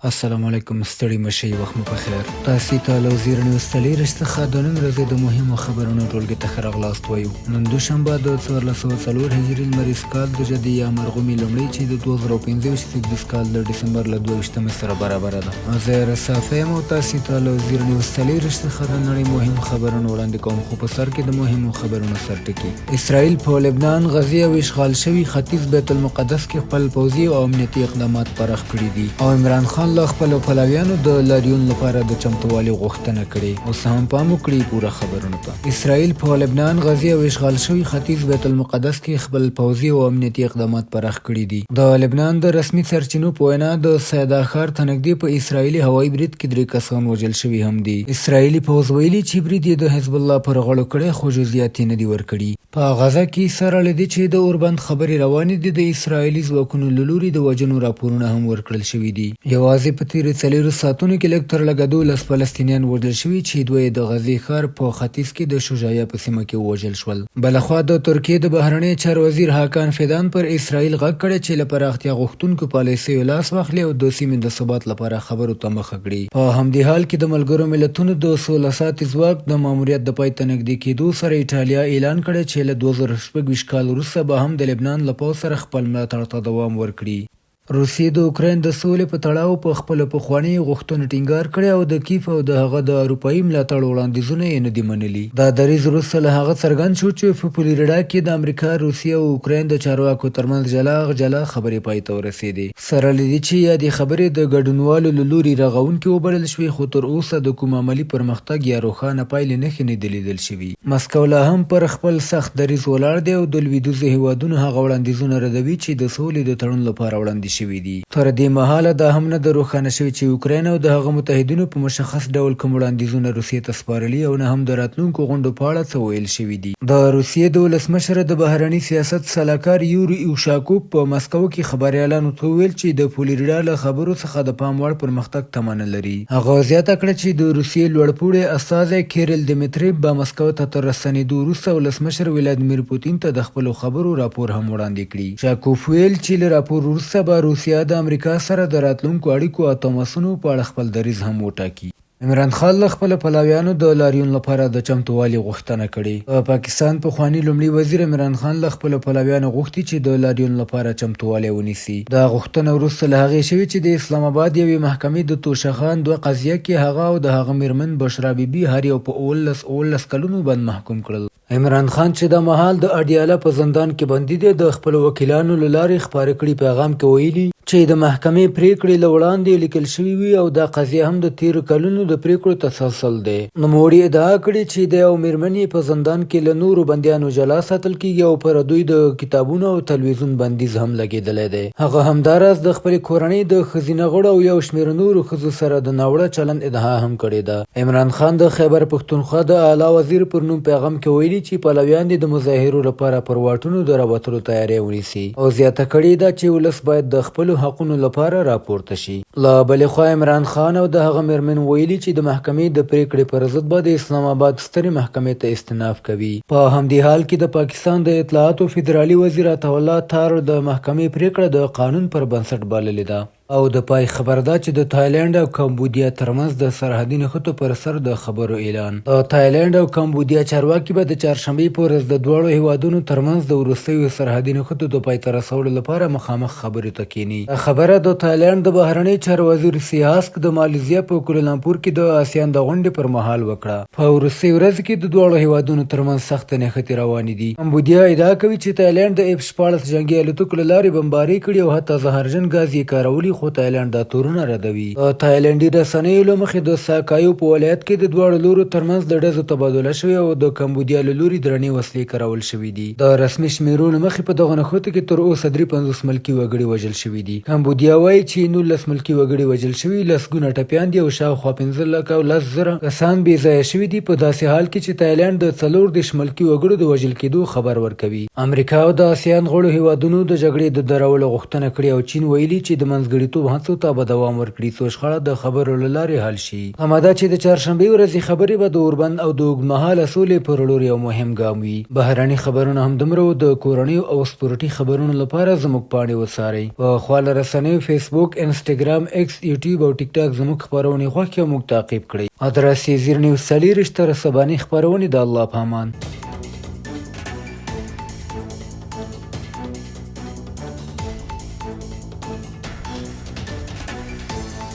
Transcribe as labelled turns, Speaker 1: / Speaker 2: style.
Speaker 1: السلام علیکم، ستړي مشئ، وخت مو پخیر. تاسې ته له وزیر نیوز څلېرویشت څخه د نن ورځې د مهمو خبرونو ټولګې ته ښه راغلاست وایو. نن دوشنبه د 1404 هجري لمریز کال د جدي یا مرغومي لومړۍ چې د 2025 زیږدیز کال د ډسمبر له 22 سره برابره ده. زه رسافه یم او تاسې ته له وزیر نیوز څلېرویشت څخه د نړۍ مهم خبرونه وړاندې کوم، خو په سر کې د مهمو خبرونو سرټکي. اسرائیل په لبنان، غزې او اشغال شوي ختیځ بیت المقدس کې خپل پوځي او امنیتي اقدامات پراخ کړي دي او عمران خان له خپلو پلویانو د لاریون لپاره د چمتووالي غوښتنه کړې. اوس هم پام وکړئ پوره خبرونو ته. اسرائیل په لبنان، غزې او اشغال شوي ختیځ بیت المقدس کې خپل پوځي او امنیتي اقدامات پراخ کړي دي. د لبنان د رسمي سرچینو په وینا د سیدا ښار ته نږدې په اسرائیلي هوایي برید کې 3 کسان وژل شوي هم دي. اسرائیلي پوځ ویلي چې برید یې د حزب الله پر غړو کړی، خو جزئیات یې نه دي ورکړي. په غزه کې سره له دې چې د اوربند خبرې روانې دي، د اسرائیلي ځواکونو له لوري د وژنو راپورونه هم ورکړل شوي دي. یوازې په تېرو 4 ساعتونو کې لږ تر لږه 12 فلسطینیان وژل شوي چې دوی د غزې ښار په ختیځ کې د شجاعیه په سیمه کې ووژل شول. بلخوا د ترکیې د بهرنی چارو وزیر هاکان فیدان پر اسرائیل غږ کړی چې له پراختیا غوښتونکو پالیسیو لاس واخلي او د سیمې د ثبات لپاره خبرو ته مخه کړي. په همدې حال کې د ملګرو ملتونو د 16 ساعتي ځواک د ماموریت د پای ته نږدې کېدو سره ایټالیا اعلان کړی چې له 2026 کال وروسته به هم د لبنان له پوځ سره خپل ملاتړ ته دوام ورکړي. روسیې د اوکراین د سولې په تړاو په خپلو پخوانیو غوښتنو ټینګار کړی او د کیف او د هغه د اروپایي ملاتړ وړاندیزونه یې نه دي منلي. دا دریځ وروسته له هغه څرګند شو چې په فلوریډا کې د امریکا، روسیې او اوکراین د چارواکو ترمنځ جلا خبرې پای ته ورسېدې. سره له دې چې یادې خبرې د ګډونوالو له لوري رغونکې وبلل شوې، خو تر اوسه د کوم عملي پرمختګ یا روښانه پایلې نښې نه دي لیدل شوي. مسکو لا هم پر خپل سخت دریځ ولاړ دی او د لویدیځو هیوادونو هغه وړاندیزونه ردوي چې د سولې د تړون لپاره وړاندې شوي دي. تر دې مهاله دا هم نه ده روښانه شوي چې اوکراین او د هغه متحدینو په مشخص ډول کوم وړاندیزونه روسیې ته سپارلي او نه هم د راتلونکو غونډو په اړه څه ویل شوي دي. د روسیې د ولسمشر د بهرني سیاست سلاکار یوري اوشاکوف په مسکو کې خبریالانو ته وویل چې د فلوریډا له خبرو څخه د پام وړ پرمختګ تمه نه لري. هغه زیاته کړه چې د روسیې لوړپوړي استازی کیریل دیمیتریف به مسکو ته تر رسنېدو وروسته ولسمشر ولادیمیر پوتین ته د خپلو خبرو راپور هم وړاندې کړي. شاکوف ویل چې له راپور وروسته به روسیه د امریکا سره د راتلونکو اړیکو او تماسونو په اړه خپل دریځ هم وټاکي. عمران خان له خپلو پلویانو د لاریون لپاره د چمتووالي غوښتنه کړې. پاکستان پخواني لومړي وزیر عمران خان له خپلو پلویانو غوښتي چې د لاریون لپاره چمتووالی ونیسي. دا غوښتنه وروسته له هغې شوې چې د اسلام آباد یوې محکمې د توشخان 2 قضیه کې هغه او د هغه میرمن بشرا بیبي هر یو په 19 کلونو باندې محکوم کړل. عمران خان چې د مهال د اډیاله په زندان کې بندي دی، د خپلو وکیلانو له لارې خپاره کړي پیغام کې ویلي چې د محکمې پریکړې له وړاندې لیکل شوي وي او دا قضیه هم د 13 کلونو د پریکړو تسلسل دی. نوموړي ادعا کړې چې د یو میرمنې په زندان کې له نورو بندیانو جلا ساتل کیږي او پر دوی د کتابونو او تلویزیون بندیز هم لګېدلی دی. هغه همداراز د خپلې کورنۍ د ښځینه غړو او یو شمېر نورو ښځو سره د ناوړه چلند ادعا هم کړې ده. عمران خان د خیبر پښتونخوا د اعلی وزیر پر نوم پیغام کې ویلي چې پلویان دې د مظاهرو لپاره پر واټونو د راوتلو تیاری ونیسي او زیاته کړې ده چې ولس باید د خپلو حقونو لپاره راپورته شي. له بلې خوا عمران خان او د هغه میرمن ویلي چې د محکمې د پریکړې پر ضد به د اسلام آباد سترې محکمې ته استناف کوي. په همدې حال کې د پاکستان د اطلاعاتو فدرالي وزیر عطا الله تار د محکمې پریکړه د قانون پر بنسټ بللې ده او د پای خبر ده چې د تایلند او کمبودیا ترمنځ د سرحدي نښتو پر سر د خبرو اعلان. د تایلند او کمبودیا چارواکي به د چهارشنبې په ورځ د دواړو هیوادونو ترمنځ د وروستیو سرحدي نښتو د پای ته رسولو لپاره مخامخ خبرې ته کینی. خبره د تایلند د بهرنی چارو وزیر سیاسک د مالیزیا په کولالمپور کې د آسیان د غونډې پر مهال وکړه. په وروستۍ ورځ کې د دواړو هیوادونو ترمنځ سخت نښتې روانې دي. کمبودیا ادعا کوي چې تایلند د F-14 جنګي الوتکو له لارې بمباري کړي او حتی زهرجن ګاز یې کارولي، خو تایلند دا تورونه ردوي. تایلندي رسنیو له مخې د ساکایو په ولایت کې د دواړو لورو ترمنځ د ډزو تبادله شوې او د کمبودیا له لوري درنې وسلې کارول شوي دي. د رسمي شمیرو له مخې په دغه نښتو کې تر اوسه 53 ملکي وګړي وژل شوي دي. کمبودیا وایي چې 19 ملکي وګړي وژل شوي، لسګونه ټپیان دي او شاوخوا 15,10,000 کسان بې ځایه شوي دي، په داسې حال کې چې تایلند د 14 ملکي وګړو د وژل کېدو خبر ورکوي. امریکا او د آسیان غړو هیوادونو د جګړې د درولو غوښتنه کړې او چین ویلي چې د منځګړي منځګړیتوب هڅو ته به دوام ورکړي څو شخړه د خبرو له لارې حل شي. همدا چې د چهارشنبې ورځې خبرې به د اوربند او د اوږدمهاله سولې پر لور یو مهم ګام وي. بهرني خبرونه همدومره د کورنیو او سپورټي خبرونو لپاره زموږ پاڼې وڅارئ. په خواله رسنیو فیسبوک، انسټاګرام، ایکس، یوټیوب او ټیک ټاک زموږ خپرونې خوښې او موږ تعقیب کړئ. ادرس یې زیر نیوز 40 تر سبانۍ خپرونې. د الله په امان.